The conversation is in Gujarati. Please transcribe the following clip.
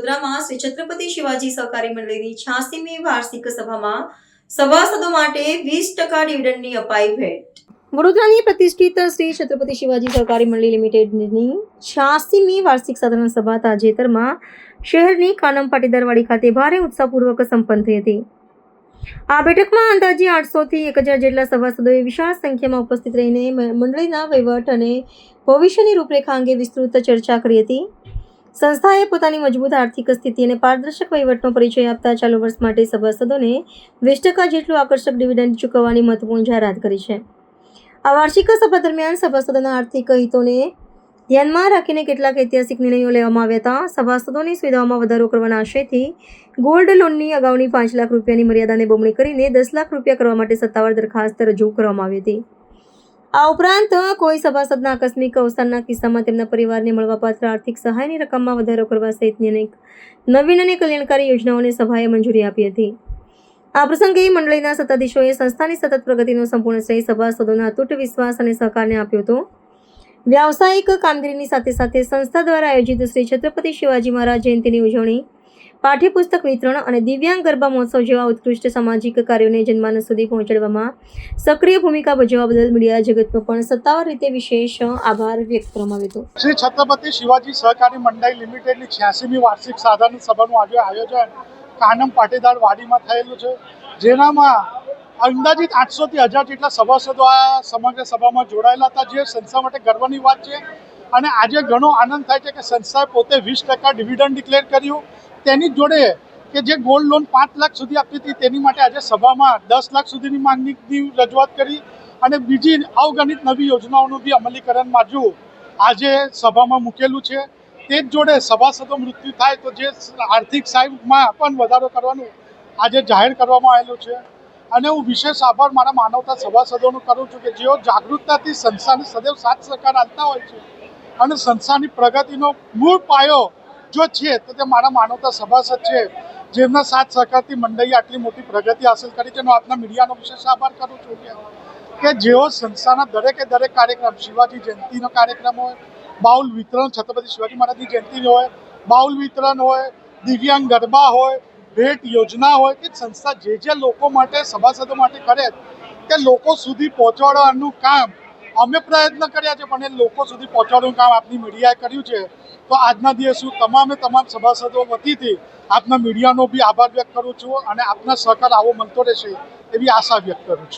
વડોદરામાં શ્રી છત્રપતિ શિવાજી સહકારી મંડળીની 86મી વાર્ષિક સભામાં સભાસદો માટે 20% ડિવિડન્ડની અપાઈ ભેટ। વડોદરાની પ્રતિષ્ઠિત શ્રી છત્રપતિ શિવાજી સહકારી મંડળી લિમિટેડની 86મી વાર્ષિક સાધારણ સભા તાજેતરમાં શહેરની કાનમ પાટીદારવાડી ખાતે ભારે ઉત્સાહપૂર્વક સંપન્ન થઈ હતી। આ બેઠકમાં અંદાજે 800 થી 1000 જેટલા સભાસદોએ વિશાળ સંખ્યામાં ઉપસ્થિત રહીને મંડળીના વહીવટ અને ભવિષ્યની રૂપરેખા અંગે વિસ્તૃત ચર્ચા કરી હતી। સંસ્થાએ પોતાની મજબૂત આર્થિક સ્થિતિ અને પારદર્શક વહીવટનો પરિચય આપતા ચાલુ વર્ષ માટે સભાસદોને 20% જેટલું આકર્ષક ડિવિડન્ડ ચૂકવવાની મહત્વપૂર્ણ જાહેરાત કરી છે। આ વાર્ષિક સભા દરમિયાન સભાસદોના આર્થિક હિતોને ધ્યાનમાં રાખીને કેટલાક ઐતિહાસિક નિર્ણયો લેવામાં આવ્યા હતા। સભાસદોની સુવિધાઓમાં વધારો કરવાના આશયથી ગોલ્ડ લોનની અગાઉની 5 લાખ રૂપિયાની મર્યાદાને બમણી કરીને 10 લાખ રૂપિયા કરવા માટે સત્તાવાર દરખાસ્ત રજૂ કરવામાં આવી હતી। આ ઉપરાંત કોઈ સભાસદના આકસ્મિક અવસાનના કિસ્સામાં તેમના પરિવારને મળવાપાત્ર આર્થિક સહાયની રકમમાં વધારો કરવા સહિતની અનેક નવીન અને કલ્યાણકારી યોજનાઓને સભાએ મંજૂરી આપી હતી। આ પ્રસંગે મંડળીના સત્તાધીશોએ સંસ્થાની સતત પ્રગતિનો સંપૂર્ણ શ્રેય સભાસદોના અતૂટ વિશ્વાસ અને સહકારને આપ્યો હતો। વ્યાવસાયિક કામગીરીની સાથે સાથે સંસ્થા દ્વારા આયોજિત શ્રી છત્રપતિ શિવાજી મહારાજ જયંતિની ઉજવણી, પાઠ્યપુસ્તક વિતરણ અને દિવ્યાંગ ગરબા મહોત્સવ જેવા ઉત્કૃષ્ટ સામાજિક કાર્યોને જનમાનસ સુધી પહોંચાડવામાં સક્રિય ભૂમિકા ભજવવા બદલ મીડિયા જગતનો પણ સત્તાવાર રીતે વિશેષ આભાર વ્યક્ત કરવામાં આવ્યો હતો। શ્રી છત્રપતિ શિવાજી સહકારી મંડળી લિમિટેડની 86મી વાર્ષિક સાધારણ સભાનું આજે આયોજન કાનમ પાટીદારવાડીમાં થયેલું છે, જેનામાં અંદાજિત 800 થી 1000 જેટલા સભાસદો આ સમગ્ર સભામાં જોડાયેલા હતા, જે સંસ્થા માટે ગર્વની વાત છે। અને આજે ઘણો આનંદ થાય છે કે સંસ્થાએ પોતે 20% ડિવિડન્ડ ડિક્લેર કર્યું। તેની જોડે કે જે ગોલ્ડ લોન 5 લાખ સુધી આપતી હતી તેની માટે આજે સભામાં 10 લાખ સુધીની માંગણીની રજૂઆત કરી અને બીજી અવગણિત નવી યોજનાઓનું બી અમલીકરણ માજુ આજે સભામાં મૂકેલું છે। તે જ જોડે સભાસદો મૃત્યુ થાય તો જે આર્થિક સહાયમાં પણ વધારો કરવાનું આજે જાહેર કરવામાં આવેલું છે। અને હું વિશેષ આભાર મારા માનવતા સભાસદોનું કરું છું કે જેઓ જાગૃતતાથી સંસ્થાને સદૈવ સાથ સહકાર આપતા હોય છે અને સંસ્થાની પ્રગતિનો મૂળ પાયો જો છે તો તે મારા માનવતા સભાસદ છે, જેમના સાથ સહકારથી મંડળીએ આટલી મોટી પ્રગતિ હાંસલ કરી છે। આપના મીડિયાનો વિશેષ આભાર કરું છું કે જેઓ સંસ્થાના દરેકે દરેક કાર્યક્રમ, શિવાજી જયંતિનો કાર્યક્રમ હોય, બાઉલ વિતરણ, છત્રપતિ શિવાજી મહારાજની જયંતિ હોય, બાઉલ વિતરણ હોય, દિવ્યાંગ ગરબા હોય, ભેટ યોજના હોય, કે સંસ્થા જે લોકો માટે, સભાસદો માટે કરે તે લોકો સુધી પહોંચાડવાનું કામ અમે પ્રયત્ન કર્યા છે, પણ એ લોકો સુધી પહોંચાડવાનું કામ આપની મીડિયાએ કર્યું છે। તો આજના દિવસ હું તમામ સભાસદો વતીથી આપના મીડિયાનો બી આભાર વ્યક્ત કરું છું અને આપના સહકાર આવો મળતો રહેશે એવી આશા વ્યક્ત કરું છું।